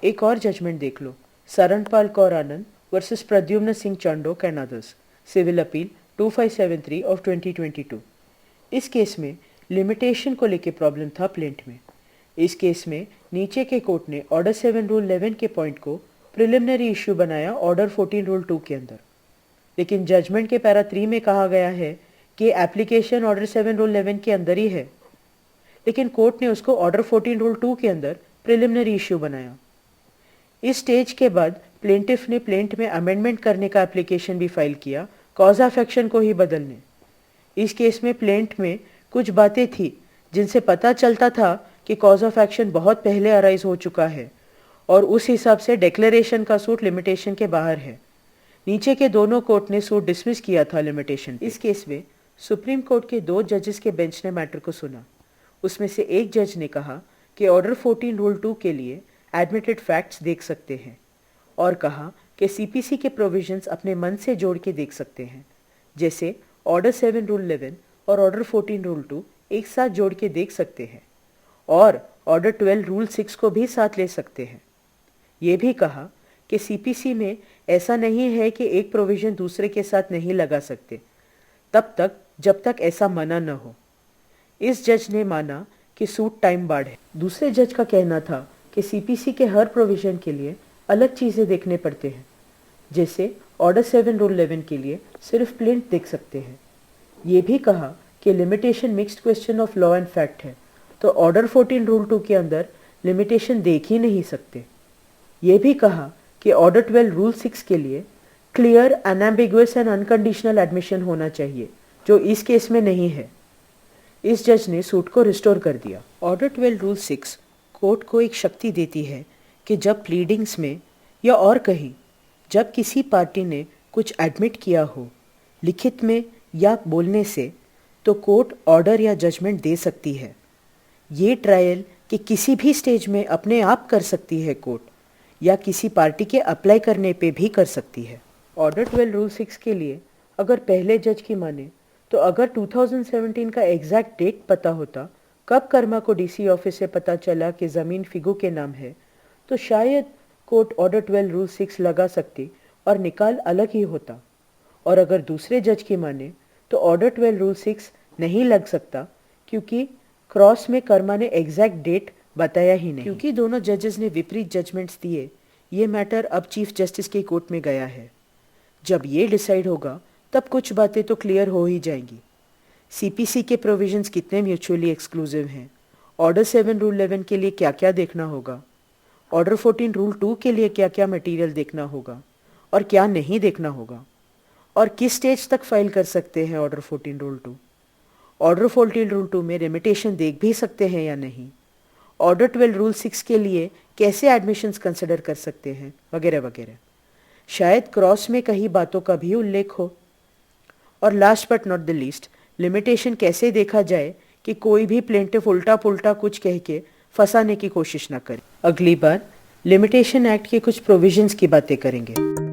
एक और जजमेंट देख लो, Saranpal Kaur Anand versus Pradyumn Singh Chandok and others, civil appeal 2573 of 2022। इस केस में लिमिटेशन को लेके प्रॉब्लम था प्लेंट में। इस केस में नीचे के कोर्ट ने ऑर्डर 7 रूल 11 के पॉइंट को प्रिलिमिनरी इश्यू बनाया ऑर्डर 14 रूल 2 के अंदर, लेकिन जजमेंट के पैरा 3 में कहा गया है कि एप्लीकेशन ऑर्डर 7 रूल 11 के अंदर ही है, लेकिन कोर्ट ने उसको ऑर्डर 14 रूल 2 के अंदर प्रिलिमिनरी इश्यू बनाया। इस स्टेज के बाद प्लेंटिफ ने प्लेंट में अमेंडमेंट करने का एप्लीकेशन भी फाइल किया, कॉज ऑफ एक्शन को ही बदलने। इस केस में प्लेंट में कुछ बातें थी जिनसे पता चलता था कि कॉज ऑफ एक्शन बहुत पहले अराइज हो चुका है और उस हिसाब से डिक्लेरेशन का सूट लिमिटेशन के बाहर है। नीचे के दोनों कोर्ट ने सूट डिसमिस किया था लिमिटेशन। इस केस में सुप्रीम कोर्ट के 2 जजेस के बेंच ने मैटर को सुना। उसमें से एक जज ने कहा कि ऑर्डर 14 रूल 2 के लिए एडमिटेड फैक्ट्स देख सकते हैं और कहा कि सीपीसी के प्रोविजंस अपने मन से जोड़ के देख सकते हैं, जैसे ऑर्डर 7 रूल 11 और ऑर्डर 14 रूल 2 एक साथ जोड़ के देख सकते हैं और ऑर्डर 12 रूल 6 को भी साथ ले सकते हैं। ये भी कहा कि सीपीसी में ऐसा नहीं है कि एक प्रोविजन दूसरे के साथ नहीं लगा सकते तब तक जब तक ऐसा मना न हो। इस जज ने माना कि सूट टाइम बार्ड है। दूसरे जज का कहना था कि सीपीसी के हर प्रोविजन के लिए अलग चीज़ें देखने पड़ते हैं, जैसे ऑर्डर 7 रूल 11 के लिए सिर्फ प्लेंट देख सकते हैं। ये भी कहा कि limitation mixed question of law and fact है, तो ऑर्डर 14 रूल 2 के अंदर लिमिटेशन देख ही नहीं सकते। ये भी कहा कि ऑर्डर 12 रूल 6 के लिए clear, unambiguous and unconditional admission होना चाहिए, जो इस केस में नहीं है। इस जज ने सूट को रिस्टोर कर दिया। ऑर्डर 12 रूल 6 कोर्ट को एक शक्ति देती है कि जब प्लीडिंग्स में या और कहीं जब किसी पार्टी ने कुछ एडमिट किया हो लिखित में या बोलने से, तो कोर्ट ऑर्डर या जजमेंट दे सकती है। ये ट्रायल कि किसी भी स्टेज में अपने आप कर सकती है कोर्ट, या किसी पार्टी के अप्लाई करने पे भी कर सकती है। ऑर्डर 12 रूल 6 के लिए अगर पहले जज की माने तो अगर 2017 का एग्जैक्ट डेट पता होता कब कर्मा को डीसी ऑफिस से पता चला कि ज़मीन फिगू के नाम है, तो शायद कोर्ट ऑर्डर 12 रूल 6 लगा सकती और निकाल अलग ही होता। और अगर दूसरे जज की माने तो ऑर्डर 12 रूल 6 नहीं लग सकता, क्योंकि क्रॉस में कर्मा ने एग्जैक्ट डेट बताया ही नहीं। क्योंकि दोनों जजेस ने विपरीत जजमेंट्स दिए, ये मैटर अब चीफ जस्टिस के कोर्ट में गया है। जब ये डिसाइड होगा तब कुछ बातें तो क्लियर हो ही जाएंगी। सीपीसी के प्रोविजंस कितने म्यूचुअली एक्सक्लूसिव हैं, ऑर्डर 7 रूल 11 के लिए क्या क्या देखना होगा, ऑर्डर 14 रूल 2 के लिए क्या क्या मटेरियल देखना होगा और क्या नहीं देखना होगा, और किस स्टेज तक फाइल कर सकते हैं ऑर्डर 14 रूल 2, ऑर्डर 14 रूल 2 में लिमिटेशन देख भी सकते हैं या नहीं, ऑर्डर 12 रूल 6 के लिए कैसे एडमिशंस कंसिडर कर सकते हैं, वगैरह वगैरह। शायद क्रॉस में कई बातों का भी उल्लेख हो। और last but not the least, limitation कैसे देखा जाए कि कोई भी प्लेंटिफ उल्टा पुल्टा कुछ कह के फंसाने की कोशिश ना करे। अगली बार लिमिटेशन एक्ट के कुछ प्रोविजंस की बातें करेंगे।